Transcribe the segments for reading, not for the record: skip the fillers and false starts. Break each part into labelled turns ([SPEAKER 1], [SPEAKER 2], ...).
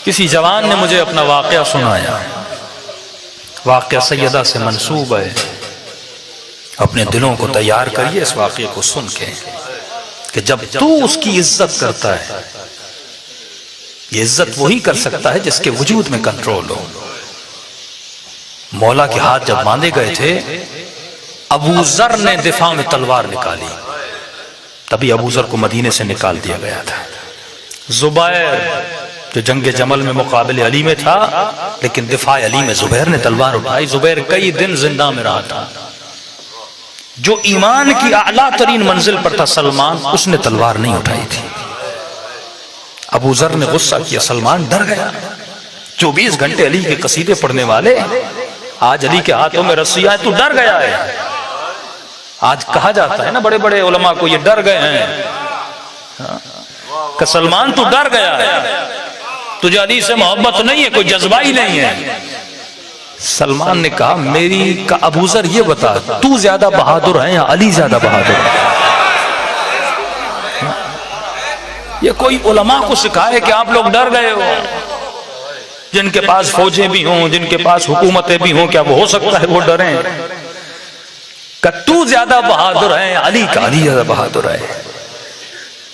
[SPEAKER 1] किसी जवान ने मुझे अपना वाक़या सुनाया। वाक़या सैयदा से मंसूब है। अपने दिलों को तैयार करिए इस वाक़ये को सुन के कि जब तू उसकी इज्जत करता है, ये इज्जत वही कर सकता है जिसके वजूद में कंट्रोल हो। मौला के हाथ जब बांधे गए थे, अबू जर ने दिफा में तलवार निकाली, तभी अबू जर को मदीने से निकाल दिया गया था। जुबैर जो जंगे जमल में मुकाबले अली में था, लेकिन दिफा अली में जुबैर ने तलवार उठाई। जुबैर कई दिन जिंदा में रहा था। जो ईमान की आला तरीन मंजिल पर था सलमान, उसने तलवार नहीं उठाई थी। अबू जर ने गुस्सा किया, सलमान डर गया। 24 घंटे अली के कसीदे पढ़ने वाले, आज अली के हाथों में रस्सियां है, तू डर गया है। आज कहा जाता है ना बड़े बड़े उलमा को, ये डर गए हैं कि सलमान तू डर गया है, तुझे अली से मोहब्बत नहीं है, कोई जज्बा ही नहीं है। सलमान ने कहा, मेरी का अबू जर ये बता, तू ज्यादा बहादुर है या अली ज्यादा बहादुर है? ये कोई उलमा को सिखाए कि आप लोग डर गए हो? जिनके पास फौजें भी हों, जिनके पास हुकूमतें भी हों, क्या वो हो सकता है वो डरें? का तू ज्यादा बहादुर है अली का अली ज्यादा बहादुर है?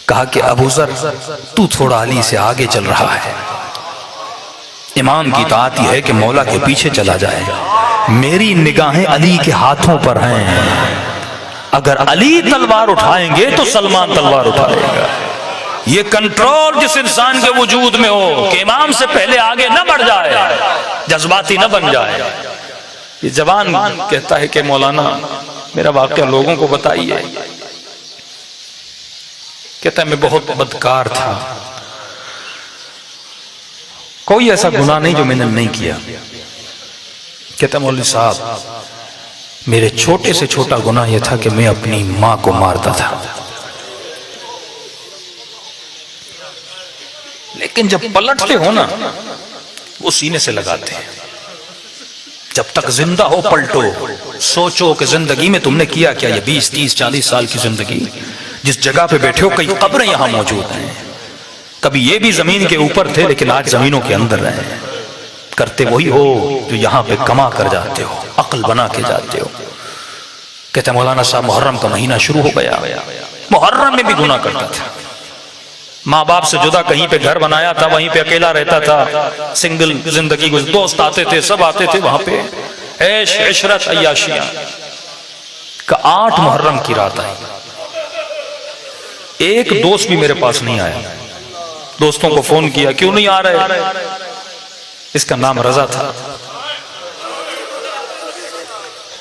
[SPEAKER 1] कहा कि अबू जर तू थोड़ा अली से आगे चल रहा है। इमाम की ताअत है कि मौला के पीछे चला जाए। मेरी निगाहें अली के हाथों पर हैं। अगर अली तलवार उठाएंगे तो सलमान तलवार उठाएगा। ये कंट्रोल जिस इंसान के वजूद में हो कि इमाम से पहले आगे न बढ़ जाए, जज्बाती न बन जाए। ये जवान कहता है कि मौलाना मेरा वाक़या लोगों को बताइए। कहता है मैं बहुत बदकार था, कोई ऐसा गुनाह नहीं जो मैंने नहीं किया। कहता मौलवी साहब मेरे छोटे से छोटा गुनाह यह था कि मैं अपनी मां को मारता था, लेकिन जब पलटते हो ना वो सीने से लगाते हैं। जब तक जिंदा हो पलटो, सोचो कि जिंदगी में तुमने किया क्या। ये 20, 30, 40 साल की जिंदगी, जिस जगह पे बैठे हो कई कब्रें यहां मौजूद हैं। कभी ये भी जमीन के ऊपर थे, लेकिन आज जमीनों के अंदर रहे। करते वही हो जो यहां पे कमा कर जाते हो, अक्ल बना के जाते हो। कहते मौलाना साहब मुहर्रम का महीना शुरू हो गया, मुहर्रम में भी गुनाह करता था। माँ बाप से जुदा कहीं पे घर बनाया था, वहीं पे अकेला रहता था, सिंगल जिंदगी गुजर। दोस्त आते थे, सब आते थे वहां पे, ऐश इशरत अय्याशियां का। 8 मुहर्रम की रात आई, एक दोस्त भी मेरे पास नहीं आया। दोस्तों को फोन किया, क्यों नहीं आ रहे? इसका नाम रजा था।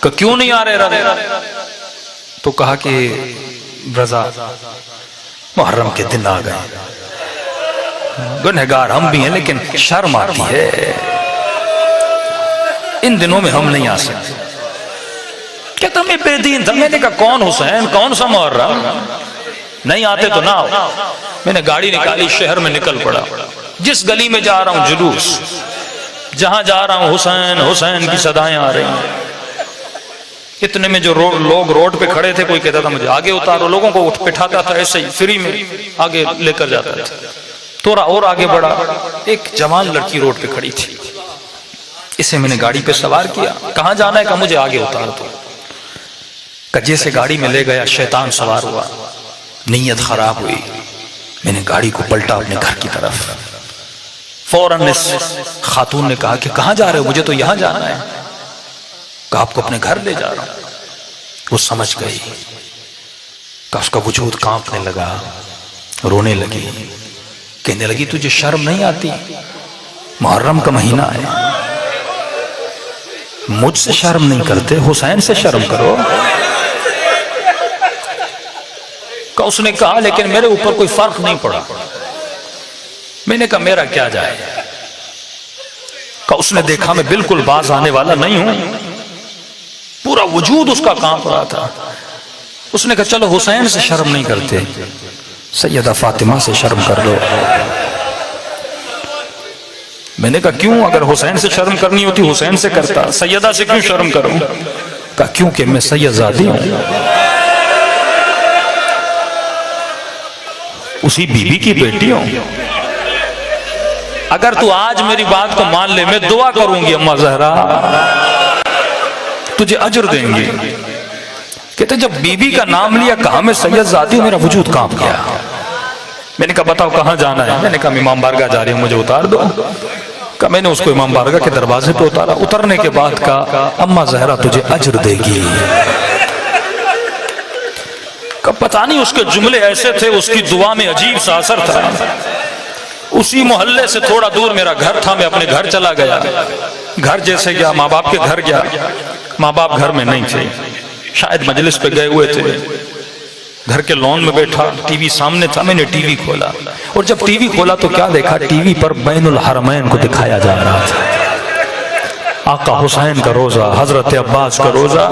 [SPEAKER 1] क्यों नहीं आ रहे रजा? तो कहा कि रजा मुहर्रम के दिन आ गए, गुनहगार हम भी हैं, लेकिन शर्म आती है, इन दिनों में हम नहीं आ सकते। कहता मैं बेदीन था। मैंने कहा कौन हुसैन, कौन सा मुहर्रम? नहीं आते तो ना आओ। मैंने गाड़ी निकाली, शहर में निकल पड़ा। जिस गली में जा रहा हूं जुलूस, जहां जा रहा हूं हुसैन हुसैन की सदाएं आ रही हैं। इतने में जो लोग रोड पे खड़े थे, कोई कहता था मुझे आगे उतारो, लोगों को उठ बिठाता था, ऐसे ही फ्री में आगे लेकर जाता था। थोड़ा और आगे बढ़ा, एक जवान लड़की रोड पे खड़ी थी। इसे मैंने गाड़ी पे सवार किया। कहां जाना है? कहा मुझे आगे उतार दो। कज्जे से गाड़ी में ले गया, शैतान सवार हुआ, नीयत खराब हुई। मैंने गाड़ी को पलटा अपने घर की तरफ। फौरन इस खातून ने कहा कि कहां जा रहे हो? मुझे तो यहां जाना है। कहा आपको अपने घर ले जा रहा हूं। वो समझ गई, का उसका वजूद कांपने लगा, रोने लगी, कहने लगी तुझे शर्म नहीं आती? मुहर्रम का महीना है, मुझसे शर्म नहीं करते, हुसैन से शर्म करो। का उसने कहा लेकिन मेरे ऊपर कोई फर्क नहीं पड़ा। मैंने कहा मेरा क्या जाए? का उसने देखा मैं बिल्कुल बाज आने वाला नहीं हूं, पूरा वजूद उसका कांप रहा था। उसने कहा चलो हुसैन से शर्म नहीं करते, सैयदा फातिमा से शर्म कर लो। मैंने कहा क्यों? अगर हुसैन से शर्म करनी होती हुसैन से करता, सैयदा से क्यों शर्म करूं? कहा क्योंकि मैं सैयदजादी हूं, उसी बीबी की बेटी हूं। अगर तू आज मेरी बात को मान ले, मैं दुआ करूंगी अम्मा जहरा तुझे अजर देंगी। कहते जब बीबी का नाम लिया, कहा मैं सैयद ज़ादी हूं, मेरा वजूद कांप गया। मैंने कहा बताओ कहां जाना है? मैंने कहा इमाम बारगाह जा रही हूं, मुझे उतार दो। का मैंने उसको इमाम बारगाह के दरवाजे पे उतारा। उतरने के बाद कहा अम्मा जहरा तुझे अजर देगी। कब पता नहीं उसके जुमले ऐसे थे, उसकी दुआ में अजीब सा असर था। उसी मोहल्ले से थोड़ा दूर मेरा घर था, मैं अपने घर चला गया। घर जैसे गया, माँ बाप के घर गया, माँ बाप घर में नहीं थे, शायद मजलिस पे गए हुए थे। घर के लॉन में बैठा, टीवी सामने था, मैंने टीवी खोला और जब टीवी खोला तो क्या देखा, टीवी पर बैनुल हरमैन को दिखाया जा रहा था। आका हुसैन का रोजा, हजरत अब्बास का रोजा।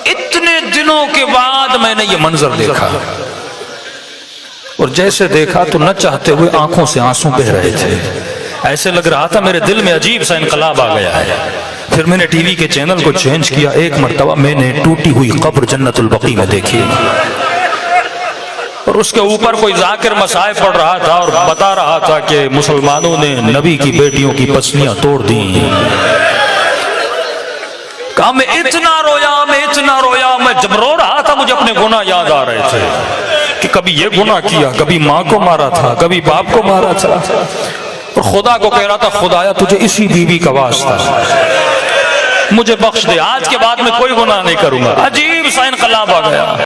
[SPEAKER 1] इतने दिनों के बाद मैंने ये मंजर देखा और जैसे देखा तो न चाहते हुए आंखों से आंसू बह रहे थे। ऐसे लग रहा था मेरे दिल में अजीब सा इनकलाब आ गया है। फिर मैंने टीवी के चैनल को चेंज किया। एक मर्तबा मैंने टूटी हुई कब्र जन्नतुल बकी में देखी और उसके ऊपर कोई जाकिर मसाए पढ़ रहा था और बता रहा था कि मुसलमानों ने नबी की बेटियों की पसलियां तोड़ दी। कहा मैं इतना रोया, मैं इतना रोया। मैं जब रो रहा था मुझे अपने गुनाह याद आ रहे थे कि कभी ये गुनाह किया, कभी माँ को मारा था, कभी बाप को मारा था और खुदा को कह रहा था खुदाया तुझे इसी बीवी का वास्ता मुझे बख्श दे, आज के बाद मैं कोई गुनाह नहीं करूंगा। अजीब सा इनकलाब आ गया।